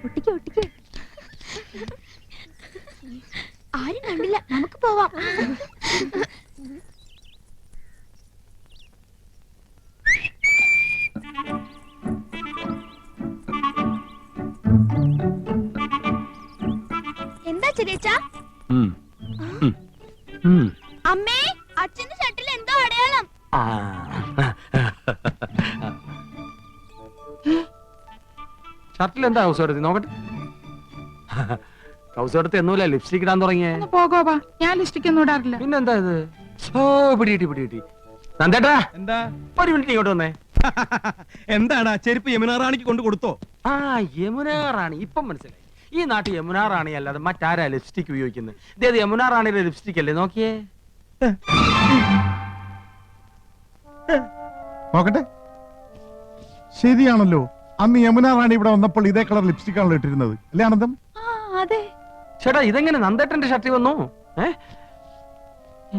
ഒട്ടിക്ക് ഒട്ടിക്ക്. ആരും കണ്ടില്ല, നമുക്ക് പോവാം. എന്താ ചെറിയച്ചാ? അമ്മേ, അച്ഛന്റെ ഷർട്ടിൽ എന്തോ അടയാളം. ഷർട്ടിൽ എന്താ ഹൗസ് നോക്കട്ടെ. ഹൗസ് എടുത്ത് എന്നൂല ലിപ്സ്റ്റിക് ഇടാൻ തുടങ്ങിയേ. പോകോപ്പാ, ഞാൻ ലിപ്സ്റ്റിക് ഒന്നും ഇടാറില്ല. പിന്നെന്താ ഇത്? ഓ പിടി നന്ദേട്ടാ, എന്താ? ഒരു മിനിറ്റ് ഇങ്ങോട്ട് വന്നേ. എന്താടാ ചെരുപ്പ് യമുന റാണിക്ക് കൊണ്ട് കൊടുത്തോ? ആ യമുന റാണി, ഇപ്പം മനസ്സിലായി. ഈ നാട്ടിൽ യമുന റാണി അല്ലാതെ മറ്റാരാ ലിപ്സ്റ്റിക് ഉപയോഗിക്കുന്നത്? ഇതേത് യമുന റാണിയുടെ ലിപ്സ്റ്റിക് അല്ലേ? നോക്കിയേ. നോക്കട്ടെ, ശരിയാണല്ലോ. അന്ന് യമുന റാണി ഇവിടെ വന്നപ്പോൾ ഇതേ കളർ ലിപ്സ്റ്റിക് ആണല്ലോ ഇട്ടിരുന്നത്, അല്ലേ ആനന്ദം? അതെ ചേട്ടാ, ഇതെങ്ങനെ നന്ദേട്ടന്റെ ഷർട്ടിൽ വന്നു?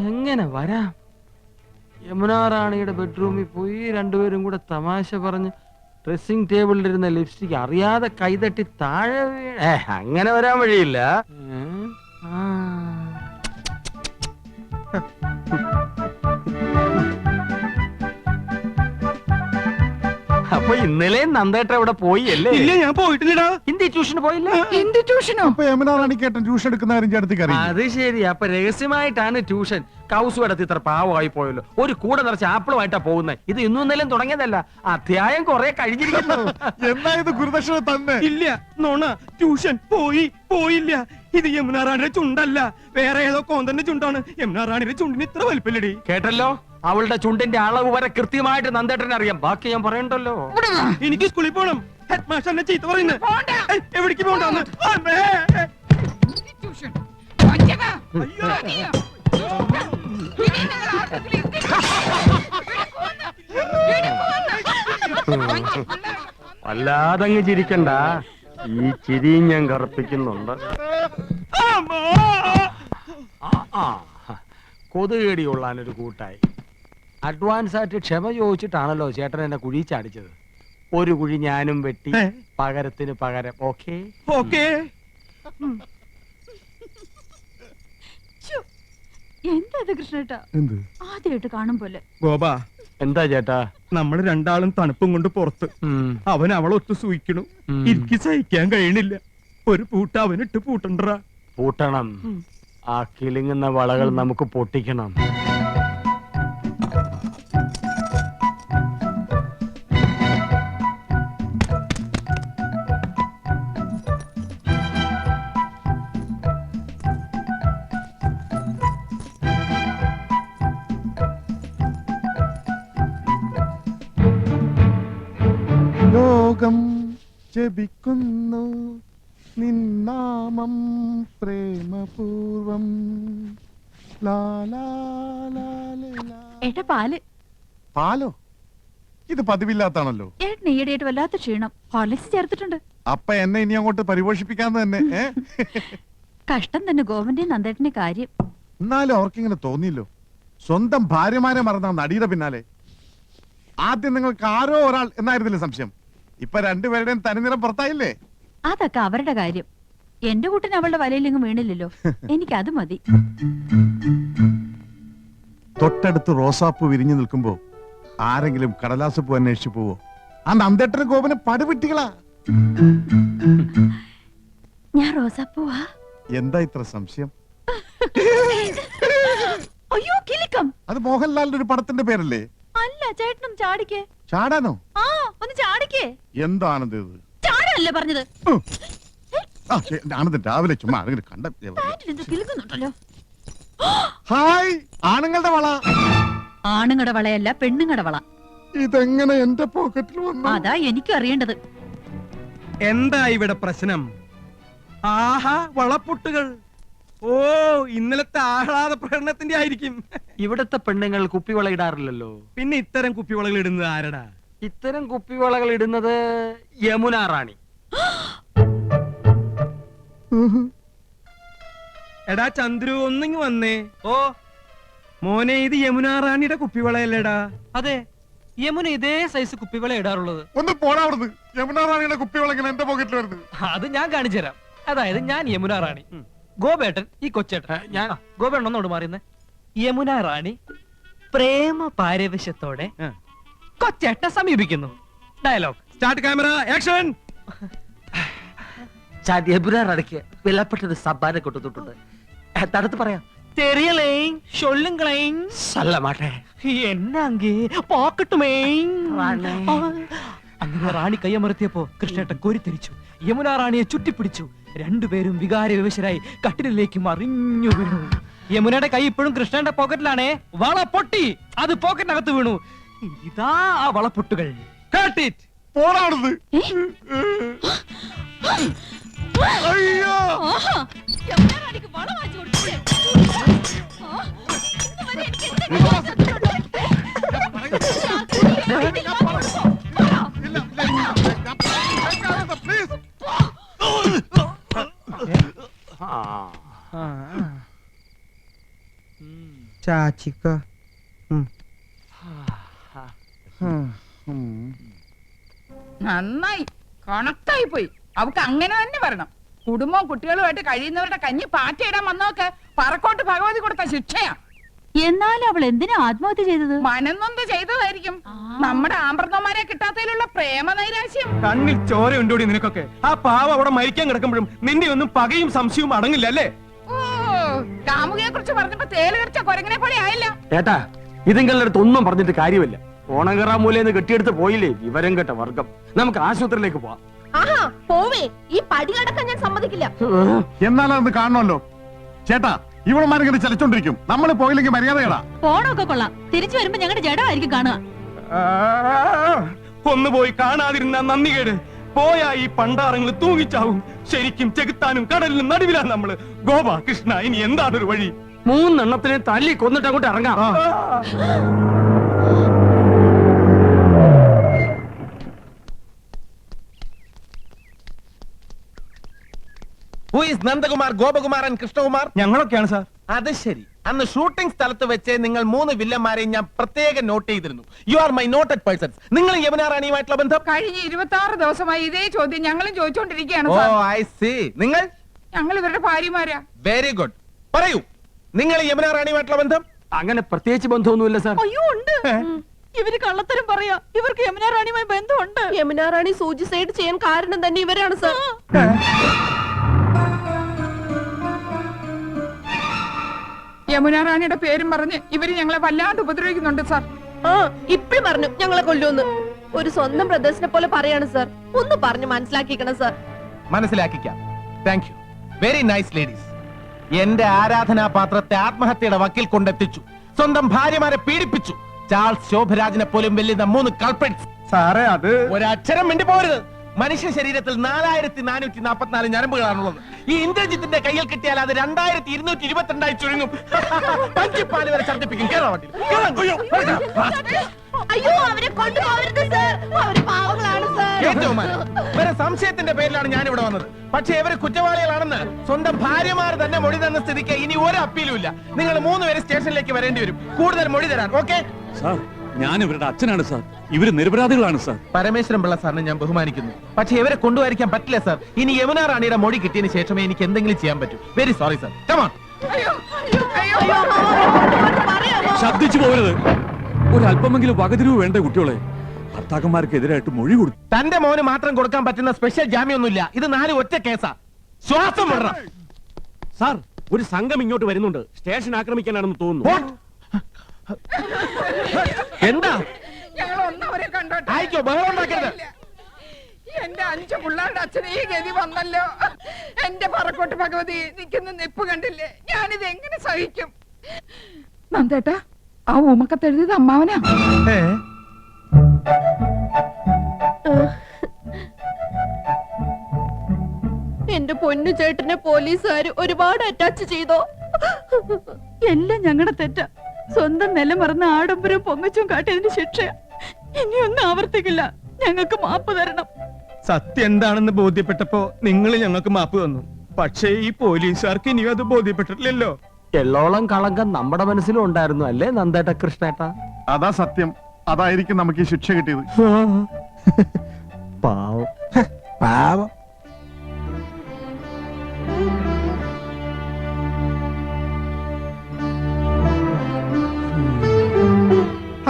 എങ്ങനെ വരാം? യമുന റാണിയുടെ ബെഡ്റൂമിൽ പോയി രണ്ടുപേരും കൂടെ തമാശ പറഞ്ഞ് ഡ്രസ്സിംഗ് ടേബിളിലിരുന്ന ലിപ്സ്റ്റിക് അറിയാതെ കൈതട്ടി താഴെ അങ്ങനെ വരാൻ വഴിയില്ല. അപ്പൊ ഇന്നലെ നന്ദേട്ട ഇവിടെ പോയി അല്ലേ? ഇല്ല, ഞാൻ പോയിട്ടില്ലടാ. ഹിന്ദി ട്യൂഷന് പോയില്ല? എന്ത് ട്യൂഷനോ? അപ്പൊ യമുന റാണിക്കേട്ടൻ ട്യൂഷൻ എടുക്കുന്ന കാര്യം ചേട്ടത്തിക്ക് അറിയാം. അത് ശരി. അപ്പൊ രഹസ്യമായിട്ടാണ് ട്യൂഷൻ. കൗസു ഇടത്ത് ഇത്ര പാവമായി പോയല്ലോ. ഒരു കൂടെ നിറച്ച് ആപ്പിളുമായിട്ടാ പോകുന്നത്. ഇത് ഇന്നും ഇന്നലെയും തുടങ്ങിയതല്ല, അധ്യായം കുറെ കഴിഞ്ഞിരിക്കുന്നു. എന്നാ ഇത് ഗുരുദക്ഷിണ തന്നെ? ഇല്ല, നോണ. ട്യൂഷൻ പോയില്ല. ഇത് യമുന റാണിയുടെ ചുണ്ടല്ല, വേറെ ഏതോ കോന്തന്റെ ചുണ്ടാണ്. യമുന റാണിയുടെ ചുണ്ടിന് ഇത്ര വലിപ്പില്ലടി. കേട്ടല്ലോ, അവളുടെ ചുണ്ടിന്റെ അളവ് വരെ കൃത്യമായിട്ട് നന്ദേട്ടനെ അറിയാം. ബാക്കി ഞാൻ പറയണ്ടല്ലോ. എനിക്ക് സ്കൂളിൽ പോണം. ഹെഡ് മാസ്റ്റർ എന്നെ ചീത്ത പറയുന്നു. എവിടേക്ക് പോകണ്ടെന്ന്? വല്ലാതങ്ങ് ചിരിക്കണ്ട, ഈ ചിരിയും ഞാൻ കറുപ്പിക്കുന്നുണ്ട്. കൊതുകേടി കൊള്ളാനൊരു കൂട്ടായി. അഡ്വാൻസ് ആയിട്ട് ക്ഷമ ചോദിച്ചിട്ടാണല്ലോ ചേട്ടൻ എന്നെ കുഴി ചാടിച്ചത്. ഒരു കുഴി ഞാനും വെട്ടി, പകരത്തിന് പകരം. Okay okay. എന്താ കൃഷ്ണേട്ടാ? ആദ്യമായിട്ട് കാണും പോലെ. ഗോപ, എന്താ ചേട്ടാ? നമ്മൾ രണ്ടാളും തണുപ്പും കൊണ്ട് പുറത്ത്. അവൻ അവളൊത്ത് സൂയിക്കണു. എനിക്ക് സഹിക്കാൻ കഴിയണില്ല. ഒരു പൂട്ട അവനിട്ട് പൂട്ടണ്ടറാ. പൂട്ടണം. ആ കിളിങ്ങുന്ന വളകൾ നമുക്ക് പൊട്ടിക്കണം. ലോകം ജപിക്കുന്നു നിന്നാമം പ്രേമപൂർവം. ഏട്ടാ, പാല്. പാലോ? ഇത് പതിവില്ലാത്താണല്ലോ. ഏട്ടൻ ഈയിടെയായിട്ട് വല്ലാത്ത ക്ഷീണം. ഹോർലിക്സ് ചേർത്തിട്ടുണ്ട്. അപ്പൊ എന്നെ ഇനി അങ്ങോട്ട് പരിപോഷിപ്പിക്കാന്ന് തന്നെ. കഷ്ടം തന്നെ ഗോവന്റെ നന്ദേട്ടന്റെ കാര്യം. എന്നാലും അവർക്കിങ്ങനെ തോന്നിയില്ലോ. സ്വന്തം ഭാര്യമാരെ മറന്ന നടിയുടെ പിന്നാലെ. ആദ്യം നിങ്ങൾക്ക് ആരോ ഒരാൾ എന്നായിരുന്നില്ലേ സംശയം? ഇപ്പൊ രണ്ടുപേരുടെയും തനിനിറം പുറത്തായില്ലേ? അതൊക്കെ അവരുടെ കാര്യം. എന്റെ കൂട്ടിന് അവളുടെ വലയിലെങ്ങും വീണില്ലല്ലോ. എനിക്ക് അത് മതി. തൊട്ടടുത്ത് റോസാപ്പൂ വിരിഞ്ഞു നിൽക്കുമ്പോ ആരെങ്കിലും കടലാസപ്പൂ അന്വേഷിച്ചു പോവോ? ആ നന്ദേട്ടനും ഗോപനും പടുവിട്ടികളാ. ഞാൻ റോസാപ്പൂവാ. എന്താ ഇത്ര സംശയം? അയ്യോ, കിലുക്കം. അത് മോഹൻലാലിന്റെ ഒരു പടത്തിന്റെ പേരല്ലേ? അല്ല, ചേട്ടനും ചാടിക്കേ. ചാടാനോ? ആ, ഒന്ന് ചാടിക്കേ. എന്താണെന്ന് ഇത്? ചാടല്ലേ പറഞ്ഞത്? ആനന്ദൻ രാവിലെ ചുമ്മാ ആരെങ്കിലും കണ്ട. കിലുക്കുന്നുണ്ടല്ലോ. ഹായ്, ആണുങ്ങളുടെ വള. ആണുങ്ങളുടെ വളയല്ല, പെണ്ണുങ്ങളുടെ വള. ഇതെങ്ങനെ എന്റെ പോക്കറ്റിൽ വന്നു? അതാ എനിക്കും അറിയേണ്ടത്. എന്താ ഇവിടെ പ്രശ്നം? ആഹാ, വളപ്പൊട്ടുകൾ. ഓ, ഇന്നലത്തെ ആഹ്ലാദ പ്രകടനത്തിന്റെ ആയിരിക്കും. ഇവിടത്തെ പെണ്ണുങ്ങൾ കുപ്പിവള ഇടാറില്ലല്ലോ. പിന്നെ ഇത്തരം കുപ്പിവളകൾ ഇടുന്നത് ആരടാ? ഇത്തരം കുപ്പിവളകൾ ഇടുന്നത് യമുന റാണി. എടാ ചന്ദ്രു, ഒന്നിങ്ങ് വന്നേ. ഓ മോനെ, ഇത് യമുന റാണിയുടെ കുപ്പിവളയല്ലേടാ? അതെ. യമുന ഇതേ സൈസ് കുപ്പിവള ഇടാറുള്ളത്. ഒന്ന് പോടാവിടുന്ന്. യമുന റാണിയുടെ കുപ്പിവളങ്ങനെ എന്റെ പോക്കറ്റിൽ വരുന്നത്. അത് ഞാൻ കാണിച്ചു തരാം. അതായത് ഞാൻ യമുന റാണി, ഗോപേട്ടൻ ഈ കൊച്ചേട്ടൻ. ഞാൻ ഗോപേട്ടൻ ഒന്നോട് മാറിയുന്നേ. യമുന റാണി പ്രേമ പാരവശ്യത്തോടെ കൊച്ചേട്ടനെ സമീപിക്കുന്നു. Dialogue start camera action. യമുനാറാണിക്ക് വിലപ്പെട്ടൊരു സമ്മാനം കൊണ്ടുവന്നിട്ടുണ്ട്. തടുത്ത് പറയാം. தெரியலேங் சொல்லுங்களேங். சொல்ல மாட்டேன். என்ன அங்கே പാക്കട്ടുമേങ്. റാണി. അങ്ങനെ റാണി കയ്യമർത്തിയപ്പോ കൃഷ്ണേട്ടൻ കോരിത്തെരിച്ചു. യമുന റാണിയെ ചുറ്റിപ്പിടിച്ചു. രണ്ടുപേരും വികാരവിവശരായി കട്ടിലിലേക്ക് മറിഞ്ഞു വീണു. യമുനയുടെ കൈ ഇപ്പോഴും കൃഷ്ണന്റെ പോക്കറ്റിലാണേ. വള പൊട്ടി, അത് പോക്കറ്റിനകത്ത് വീണു. ഇതാ ആ വളപ്പൊട്ടുകൾ. പോടാവിടുന്ന്. അയ്യോ ആഹാ, യമുനാറാണിക്ക് വള വാങ്ങിച്ചു കൊടുത്തില്ലേ? ആ, ഇന്നുവരെ എനിക്ക് എന്തെങ്കിലും തന്നിട്ടുണ്ടോ? ചാച്ചിക്ക നന്നായി കണക്കായി പോയി. അവക്ക് അങ്ങനെ തന്നെ വരണം. കുടുംബവും കുട്ടികളുമായിട്ട് കഴിയുന്നവരുടെ കഞ്ഞി പാറ്റയിടാൻ വന്നവർക്ക് പറക്കോട്ട് ഭഗവതി കൊടുത്ത ശിക്ഷയാ. എന്നാലും അവൾ എന്തിനാ ആത്മഹത്യ ചെയ്തത്? മനംനൊന്ത് ചെയ്തതായിരിക്കും. നമ്മുടെ ആമ്പ്രതന്മാരെ കിട്ടാത്തതിലുള്ള പ്രേമ നൈരാശ്യം. കണ്ണിൽ ചോര ഉണ്ടോടി നിനക്കൊക്കെ? ആ പാവ അവിടെ മരിക്കാൻ കിടക്കുമ്പോഴും നിന്റെ ഒന്നും പകയും സംശയവും അടങ്ങില്ല അല്ലേ? ഓ, കാമുകയെ കുറിച്ച് പറഞ്ഞപ്പോ തേല് കടിച്ച കൊരങ്ങനെ പോലെ ആയില്ല. ഏട്ടാ, ഇതിങ്ങളുടെ അടുത്ത് ഒന്നും പറഞ്ഞിട്ട് കാര്യമില്ല. ഓണങ്കറ മൂലന്ന് കെട്ടിയെടുത്ത് പോയില്ലേ വിവരം കേട്ട വർഗം. നമുക്ക് ആശുപത്രിയിലേക്ക് പോവാം. ആഹാ പോവേ, ഈ പടികടക്കാൻ ഞാൻ സമ്മതിക്കില്ല. എന്നാലത് കാണണമല്ലോ. ചേട്ടാ, ഇവളമാരിങ്ങനെ ചലിച്ചോണ്ടിരിക്കും. നമ്മൾ പോയില്ലെങ്കിൽ മര്യാദയടാ. പോണൊക്കെ കൊള്ളാം. തിരിച്ചു വരുമ്പോ ഞങ്ങളുടെ ജഡമായിരിക്കും കാണുക. ഒന്ന് പോയി കാണാതിരുന്ന നന്ദികേട്. പോയാ ഈ പണ്ടാറങ്ങൾ തൂങ്ങിച്ചാവും. ശരിക്കും ചെകുത്താനും കടലിനും നടുവിലാണ് നമ്മള്. ഗോപ കൃഷ്ണ, ഇനി എന്താണൊരു വഴി? 3 എണ്ണത്തിനെ തല്ലി കൊന്നിട്ട് അങ്ങോട്ട് ഇറങ്ങാം. നന്ദകുമാർ, ഗോപകുമാർ ആൻഡ് കൃഷ്ണകുമാർ? ഞങ്ങളൊക്കെയാണ് സാർ. അത് ശരി. അന്ന് ഷൂട്ടിംഗ് സ്ഥലത്ത് വെച്ച് നിങ്ങൾ 3 വില്ലന്മാരെയും ഞാൻ പ്രത്യേകം നോട്ട് ചെയ്തിരുന്നു. You are my noted persons. നിങ്ങൾ യമുന റാണിയുമായിട്ടുള്ള ബന്ധം? കഴിഞ്ഞ 26 ദിവസമായി ഇതേ ചോദ്യം ഞങ്ങളും ചോദിച്ചോണ്ടിരിക്കുകയാണ് ഓ സാർ. I see. നിങ്ങൾ? ഞങ്ങൾ ഇവരുടെ ഭാര്യമാരാ. Very good. പറയൂ, നിങ്ങൾ യമുന റാണിയുമായിട്ടുള്ള ബന്ധം? അങ്ങനെ പ്രത്യേകിച്ച് ബന്ധമൊന്നുമില്ല സാർ. അയ്യോ ഉണ്ട്. ഇവര് കള്ളത്തരം പറയാ. ഇവർക്ക് യമുന റാണിയുമായി ബന്ധമുണ്ട്. യമുന റാണി സൂചിസൈഡ് ചെയ്യാൻ കാരണം തന്നെ ഇവരാണ് സർ. യമുന റാണിയുടെ പേരും പറഞ്ഞ് ഇവര് ഞങ്ങളെ വല്ലാണ്ട് ഉപദ്രവിക്കുന്നുണ്ട് സാർ. ആ ഇപ്പഴും പറഞ്ഞു ഞങ്ങളെ കൊല്ലുമെന്ന്. ഒരു സ്വന്തം ബ്രദേഴ്സിനെ പോലെ പറയാണ് സർ. ഒന്ന് പറഞ്ഞു മനസ്സിലാക്കിക്കണം സർ. മനസ്സിലാക്കിക്കാം. Thank you. Very nice ladies. എന്റെ ആരാധനാപാത്രത്തെ ആത്മഹത്യയുടെ വക്കിൽ കൊണ്ടെത്തിച്ചു. സ്വന്തം ഭാര്യമാരെ പീഡിപ്പിച്ചു. ചാൾസ് ശോഭരാജിനെ പോലും വെല്ലുന്ന 3 കൾപ്രിറ്റ്സ്. സാറേ, അത് ഒരക്ഷരം മിണ്ടി പോരുത്. മനുഷ്യ ശരീരത്തിൽ 4444 ഞരമ്പുകളാണുള്ളത്. ഈ ഇന്ദ്രജിത്തിന്റെ കയ്യിൽ കിട്ടിയാൽ അത് 2222 ചുരുങ്ങും. പഞ്ചിപ്പാല് വരെ ഛർദ്ദിപ്പിക്കും. കേരള വണ്ടിയിൽ അയ്യോ അവരെ കൊണ്ടുപോകരുത് സർ. അവര് പാവങ്ങളാണ് സർ. വേറെ സംശയത്തിന്റെ പേരിലാണ് ഞാൻ ഇവിടെ വന്നത്. പക്ഷേ ഇവര് കുറ്റവാളികളാണെന്ന് സ്വന്തം ഭാര്യമാർ തന്നെ മൊഴി തന്ന സ്ഥിതിക്ക് ഇനി ഒരു അപ്പീലും ഇല്ല. നിങ്ങൾ 3 പേര് സ്റ്റേഷനിലേക്ക് വരേണ്ടി വരും കൂടുതൽ മൊഴി തരാൻ. ഓക്കെ സാർ, ഞാൻ ഇവരുടെ അച്ഛനാണ് സാർ. ഇവര് നിരപരാധികളാണ് സാർ. പരമേശ്വരൻ പിള്ള സാറിനെ ഞാൻ ബഹുമാനിക്കുന്നു. പക്ഷേ ഇവരെ കൊണ്ടുവരിക്കാൻ പറ്റില്ല സാർ. ഇനി യമുന റാണിയുടെ മൊഴി കിട്ടിയതിന് ശേഷമേ എനിക്ക് എന്തെങ്കിലും ചെയ്യാൻ പറ്റൂ. Very sorry sir. കമോൺ. ശബ്ദിച്ചു പോകരുത്. ഒരല്പമെങ്കിലും വകതിരിവ് വേണ്ട കുട്ടികളെ. ഭർത്താക്കന്മാർക്കെതിരായിട്ട് മൊഴി കൊടുത്തു. തന്റെ മോന് മാത്രം കൊടുക്കാൻ പറ്റുന്ന സ്പെഷ്യൽ ജാമ്യമൊന്നുമില്ല. ഇത് 4 ഒറ്റ കേസാ. ശ്വാസം വിടണം. സാർ, ഒരു സംഘം ഇങ്ങോട്ട് വരുന്നുണ്ട്. സ്റ്റേഷൻ ആക്രമിക്കാനാണെന്ന് തോന്നുന്നു. എന്താ? ഞങ്ങൾ ഒന്നവരെ കണ്ടോട്ടെ. ആയിക്കോ, ബഹളം ഉണ്ടാക്കരുത്. എന്റെ 5 പിള്ളേരുടെ അച്ഛന് ഈ ഗതി വന്നല്ലോ. എന്റെ പറക്കോട്ട് ഭഗവതി നിൽക്കുന്ന നിപ്പ് കണ്ടില്ലേ? ഞാനിത് എങ്ങനെ സഹിക്കും? നന്ദേട്ടാ, ആ ഊമക്കത്തെഴുതിയത് അമ്മാവനാ. എന്റെ പൊന്നു ചേട്ടനെ പോലീസുകാര് ഒരുപാട് അറ്റാച്ച് ചെയ്തോ? എല്ലാം ഞങ്ങളുടെ തെറ്റാ. സ്വന്തം നില മറന്ന ആഡംബരവും പൊങ്ങച്ചും കാട്ടിയതിന് ശിക്ഷ ഇനിയൊന്നും ആവർത്തിക്കില്ല. ഞങ്ങൾക്ക് മാപ്പ് തരണം. സത്യം എന്താണെന്ന് ബോധ്യപ്പെട്ടപ്പോ നിങ്ങൾ ഞങ്ങൾക്ക് മാപ്പ് തന്നു. പക്ഷേ ഈ പോലീസുകാർക്ക് ഇനിയും അത് ബോധ്യപ്പെട്ടിട്ടില്ലല്ലോ. എള്ളോളം കളങ്കം നമ്മുടെ മനസ്സിലും ഉണ്ടായിരുന്നു അല്ലേ നന്ദേട്ട കൃഷ്ണേട്ട? അതാ സത്യം. അതായിരിക്കും നമുക്ക് ഈ ശിക്ഷ കിട്ടിയത്. പാവം പാവം.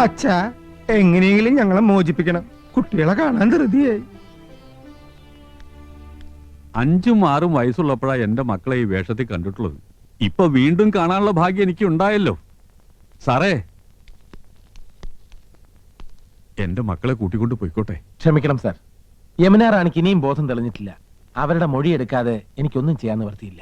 അച്ഛാ, എങ്ങനെയെങ്കിലും ഞങ്ങളെ മോചിപ്പിക്കണം. കുട്ടികളെ കാണാൻ ധൃതിയായി. 5ഉം 6ഉം വയസ്സുള്ളപ്പോഴാ എന്റെ മക്കളെ ഈ വേഷത്തിൽ കണ്ടിട്ടുള്ളത്. ഇപ്പൊ വീണ്ടും കാണാനുള്ള ഭാഗ്യം എനിക്ക് ഉണ്ടായല്ലോ. സാറേ, എന്റെ മക്കളെ കൂട്ടിക്കൊണ്ട് പോയിക്കോട്ടെ. ക്ഷമിക്കണം സാർ, യമുന റാണിക്ക് ഇനിയും ബോധം തെളിഞ്ഞിട്ടില്ല. അവരുടെ മൊഴിയെടുക്കാതെ എനിക്കൊന്നും ചെയ്യാൻ നിവർത്തിയില്ല.